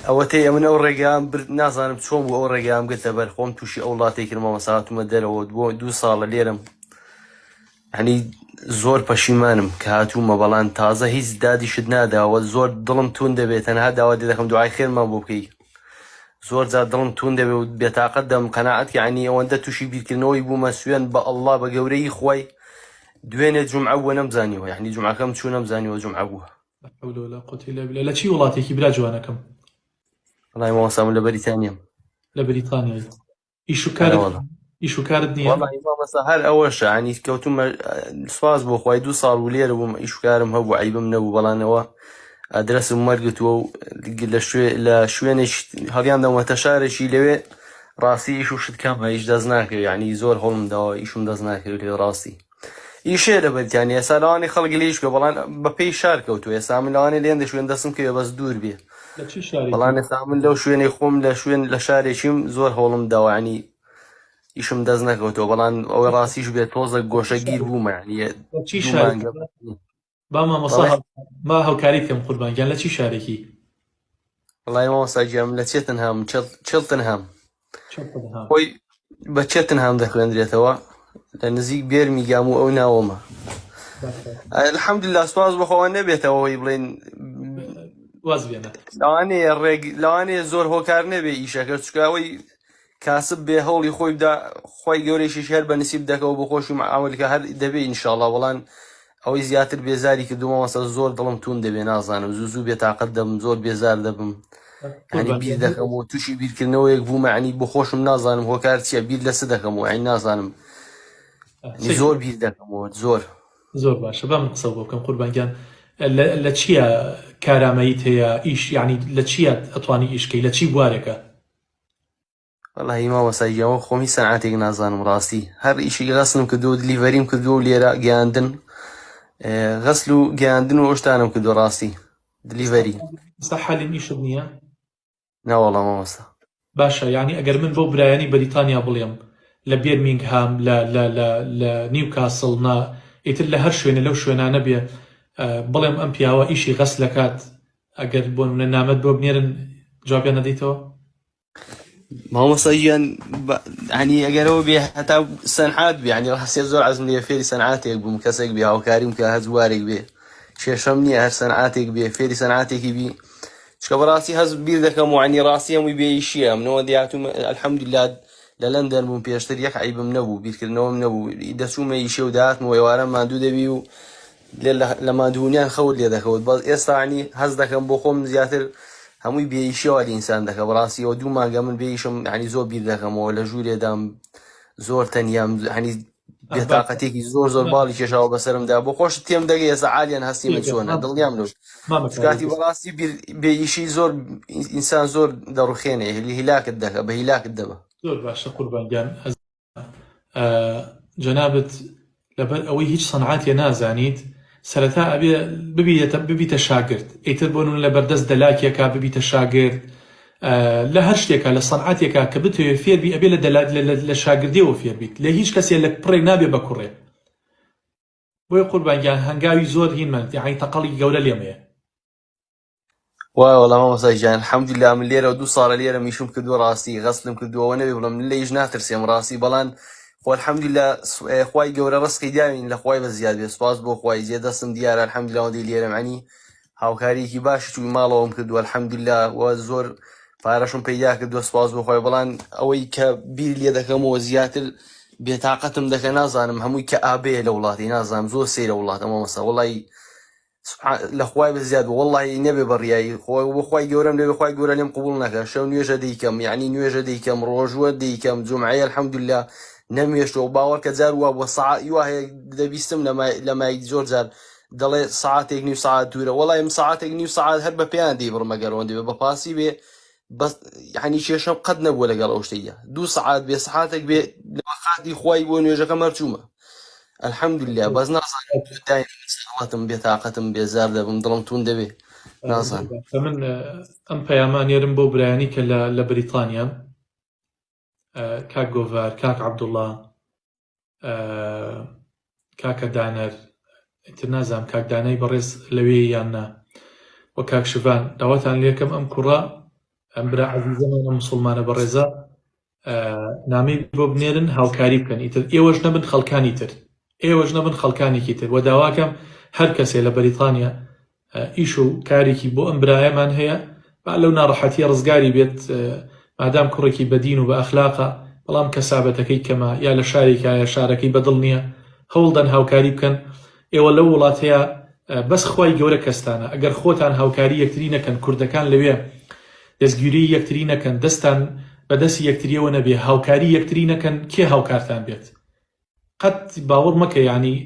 ئەوەتەی ئەمن ئەو ڕێگام برد نازانم چۆن بوو ئەو ڕێگام گرتە بەر خۆم تووشی ئەو وڵاتێکی کردمەوە ساهاتومە دەرەوە بۆ 2 ساڵە لێرم هەنی زۆر پەشیمانم کە هاتوومە بەڵام تازە هیچ دادیشت ناداوە زۆر دڵم تون دەبێت تەنها داوا دەکەم دوعای خێرمان بۆ بکەی زۆر جار دڵم تون دەبێت و بێتاقەت دەم قەناعەت یعنی ئەوەندە تووشی بیرکردنەوەی بوومە سوێن بە ئەڵڵا بە گەورەی خۆی دوێنێ جومعە بووە نەمزانیوە یعنی جومعەکەم چوو نەمزانیوە جومعە بووە لا حول ولا قوة إلا بالله. لە چی وڵاتێکی برا جوانەکەم؟ وەڵای مامۆستا من لە بەریتانیام لە بریتانیای. ئیش و کارت نییە؟ وەڵی مامۆستا هەر ئەوەشە عنی کەوتومە سواز بۆ خۆی 2 ساڵ و لێرە بووم ئیش و کارم هەبوو عیبم نەبوو بەڵانەوە ئەدرەسم وەرگتووە و لە شوێنێک هەڵیان دەمەتە شارێکی لەوێ ڕاستی ئیش و شت کەم هیچ دەست ناکەوێت یعنی زۆر هەوڵم داوە ئیشم دەست ناکەوێت لێ ڕاستی ئیشێ لە بەریتانیا ئێستا لەوانەی خەڵک لێیش بێ بەڵام بە پێی شار کەوتووە ئێستا من لەوانەیە لێن شوێن دەستم کەوێ بەس دوور بێ لە چی شارێکی؟ بەڵام ئێستا من لەو شوێنەی خۆم لە شارێکیم زۆر هەوڵم داوە ینی ئیشم دەست نەکەوتەوە بەڵام ئەوەی ڕاستیش بێت تۆزە گۆشەگیر بوومە یعنی لە چی شارێکی؟ با مامۆستا ما هەوکاریت کەم قوربانگیان لە چی شارێکی؟ وەڵای مامۆستا گیان لە چێتنهام چێڵتنهام خۆی بە چێتنهام دەخوێندرێتەوە لە نزیک بێرمیگام و ئەو ناوەمە الحەمدوللا سوپاس بەخۆوە نەبێتەوە هۆی بڵێن واز بێنە لەوانەیە زۆر هۆکار نەبێ ئیشەکە چکاوەی کاسب بێ هەوڵی خۆی بدا خۆی گەورەیشیش هەر بە نسیب دەکەەوە بۆ خۆشی معاملکە هەر دەبێ ئینشاڵڵا وەڵان ئەوەی زیاتر بێزاری کردومەوە زۆر دڵم تون دەبێ نازانم زوو بێتاقەت دەبم زۆر بێزار دەبم ینی بیر دەکەمەوە تووشی بیرکردنەوەیەک بوومە عنی بۆ خۆشم نازانم هۆکار چییە بیر لەسە دەکەمەوە ئەین نازانم زۆر بیر دەکەمەوە زۆر باشە بەم قسە بۆ بکەم قوربانگیان لە چییە کارامەیت هەیە ئیش یعنی لە چییە ئەتوانی ئیشکەی لە چی بوارێکە؟ وەڵی مامۆستاگیەوە خۆمی سەنعاتێک نازانم ڕاستی هەر ئیشی غەسلم کردو دلیڤەریم کردو و لێرە گەیاندن غەسل و گەیاندن و ئەوشتانم کردو ڕاستی دلیڤەری ئێستا حالیم ئیشت نییە؟ ناوەڵا مامۆستا باشە یعنی ئەگەر من بۆ برایانی بەریتانیا بڵێم لە بێرمینگهام لە نیوکاسڵ ئیتر لە هەر شوێنە لەو شوێنانە بێ بڵێم ئەم پیاوە ئیشی غەسل دەکات ئەگەر بۆ منە نامەت بۆ بنێرن جوابیان نەدەیتەوە؟ مامۆستا گیان عنی ئەگەرەوە بێ هەتا سەنعات بێ عنی ڕاستی زۆر عەزم لێ فێری سەنعاتێک بووم کەسێک بێ هاوکاریم کە هەزوارێک بێ کێشەم نییە هەر سەنعاتێک بێ فێری سەنعاتێکی بی چکە بەڕاستی هەز بیر دەکەم و عنی ڕاستی هەمووی بێ ئیشیە منەوە دیاتوم الحەمدوللا لە لەندەن بووم پێشتر یەک عیبم نەبوو بیرکردنەوەم نەبوو دەچوومە ئیشێ و داهاتمەوە ئێوارە ماندوو دەبی و لە مادوونیان خەوت لێ دەکەوت بەس ئێستا عنی هەز دەکەم بۆ خۆم زیاتر هەمووی بێئیشیەوە ئینسان دەکە بەڕاستیەوە 2 مانگە من بێئیشم عنی زۆر بیر دەکەمەوە لە ژوورێدام زۆر تەنیام عنی بێتاقەتێکی زۆر باڵی کێشاوە بەسەرمدا بۆ خۆش تێم دەگەی ئێستا عالیان هەستیمە چۆنە دڵنیام لەوش کاتی بەڕاستی بێئیشی زۆر ئینسان زۆر دەڕوخێنێ هیلاکت دەکە بە هیلاکت دەبە زۆر باشە قوربانگیان جەنابەت لەبەر ئەوەی هیچ سەنعاتێ نازانیت سەرەتا ئەبێ ببیتە شاگرد ئیتر بۆ لە بەردەست دەلاکێکا ببیتە شاگرد لە هەر شتێکا لە سەنعاتێکا کە بتوێ فێربی ئەبێ لە شاگردیەوە فێربیت لە هیچ کەسێ لە پڕێک نابێ بە کوڕێ بۆیە قوربانگیان هەنگاوی زۆر هینمان یعنی تەقەڵی گەورە لێمەیە وای وەڵام مامۆستا گیان الحەمدوللا من لێرە 2 ساڵە لێرە میشم کردووە ڕاستی غەسلم کردووە نەبێ بڵێم لە هیچ ناترسێم ڕاستی بەڵام خۆ الحەمدوللا خوای گەورە ڕزقی داوین لە خوای بە زیاد بێ سوپاس بۆ خوای زێ دەستم دیارە الحەمدوللا ئەوەندەی لێرەم عنی هاوکاریەکی باشی توی ماڵەوەم کردووە الحەمدوللا و زۆر پارەشم پەیدا کردووە سوپاس بۆ خوای بەڵام ئەوەی کە بیر لێ دەکەمەوە زیاتر بێتاقەتم دەکە نازانم هەمووی کە ئابەیە لە وڵاتی نازانم زۆر سەیرە وڵاتە مامۆستا وەڵی لە خوای بە زیاد وەڵی نەبێ بەڕیایی بۆ خوای گەورەم لێ خوای گەورە لێم قبوڵ نەکە شەو نوێژە دەیکەم یعنی نوێژە دەیکەم ڕۆژوە دەیکەم جومعەیە الحەمدوللا نەمێشتەوە باوەڕ کە جار وە بۆ سەعات وایە دەبیستم لە مای زۆر جار دەڵێ سەعاتێک نیو سەعات دوورە وەڵی ئەم سەعاتێک نیو سەعات هەر بە پێیان دەی بڕمەگەرەوە دەبێ بە پاسی بێ بەس یعنی کێشەم قەت نەبووە لەگەڵ ئەو شتەیە 2 سەعات بێ سەعاتێک بێ لە قاتی خوای بۆ نوێژەکە مەرجوومە الحەمدوللا بەس نازانم دایم سەڵاتم بێتاقەتم بێزار دەبم دڵم تون دەبێ نازانم من ئەم پەیامانێرم بۆ برایانی کە لە بریتانیا کاک گۆڤار کاک عەبدوڵڵا کاکە دانەر ئیتر نازانم کاک دانەی بەڕێز لەوێ یان نا وە کاک شڤان داواتان لێکەم ئەم کوڕە ئەم برا عەزیزەمانە موسڵمانە بەڕێزە نامەی بۆ بنێرن هاوکاری بکەن ئیتر ئێوەش نەبن خەڵکانی تر ئێوەش نەبن خەڵکانێکی تر و داواکەم هەر کەسێ لە بەریتانیا ئیش و کارێکی بۆ ئەم برایەمان هەیە با لەو ناڕەحەتیە ڕزگاری بێت مادام کوڕێکی بەدین و بە ئەخلاقە بەڵام کەسابەتەکەی کەمە یا لە شارێکە یا شارەکەی بەدڵ نییە هەوڵدەن هاوکاری بکەن ئێوە لەو وڵاتەیە بەس خۆی گەورە کەستانە ئەگەر خۆتان هاوکاری یەکتری نەکەن کوردەکان لەوێ دەستگیری یەکتری نەکەن دەستان بەدەستی یەکتریەوە نەبێ هاوکاری یەکتری نەکەن کێ هاوکارتان بێت قەت باوەڕ مەکە ینی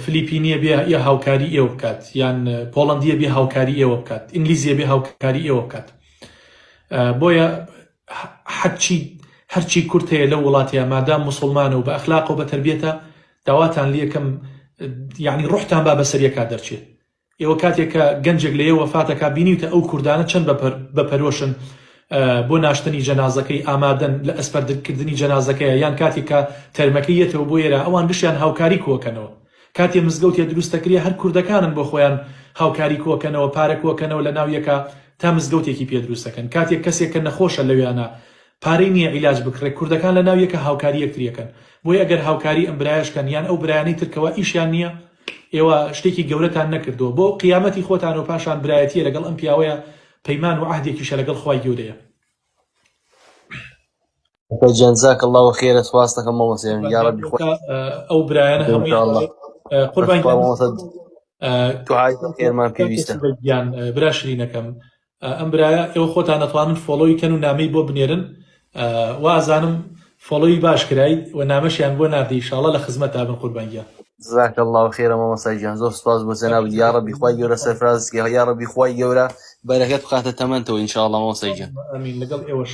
فلیپینیە بێ یا هاوکاری ئێوە بکات یان پۆڵەندیە بێ هاوکاری ئێوە بکات ئینگلیزیە بێ هاوکاری ئێوە بکات بۆیە هەرچی کورت هەیە لە وڵاتەیە مادام موسڵمانە و بە ئەخلاق و بە تەربیەتە داواتان لێکم یعنی ڕوحتان با بەسەریەکە دەرچێت ئێوە کاتێککە گەنجێک لە ئێوە فاتەکە بینیتە ئەو کوردانە چەند بەپەرۆشن بۆ ناشتنی جەنازەکەی ئامادەن لە ئەسپەردکردنی جەنازەکەیە یان کاتێککە تەرمەکەیەتەوە بۆ ئێرە ئەوان گشتیان هاوکاری کۆکەنەوە کاتێ مزگەوتێ دروستەکرێ هەر کوردەکانن بۆ خۆیان هاوکاری کۆکەنەوە پارە کۆکەنەوە لە ناویەکە تا مزگەوتێکی پێ دروستەکەن کاتێک کەسێکە نەخۆشە لەوێیانە پارەی نییە عیلاج بکڕێت کوردەکان لە ناویەکە هاوکاری یەکتریەکەن بۆی ئەگەر هاوکاری ئەم برایشکەن یان ئەو برایانی ترکەوە ئیشیان نییە ئێوە شتێکی گەورەتان نەکردووە بۆ قیامەتی خۆتان و پاشان برایەتیە لەگەڵ ئەم پیاوەیە پەیمان و عهدێکیشە لەگەڵ خوای گەورەیە جزاك الله خير سواستك مامۆستا يا ربي ئەو برایانە هەمووی قوربان تو عايز خير ما پێویستە برا شرینەکەم ئەم برایە ئێوە خۆتان دەتوانن فۆڵۆی کەن و نامەی بۆ بنێرن وازانم فۆڵۆی باش کرای و نامەشیان بۆ ناردی ئینشاڵڵا لە خزمەتا بن قوربانگیان جزاك الله خير مامۆستا گیان زۆر سپاس بۆ جەناب یا ربی خوای گەورە سەرفرازکە یا ربی خوای گەورە بەرەکەت بخاتە تەمەنتەوە ئینشاءڵڵا مامۆستا گیان ئەمین لەگەڵ ئێوە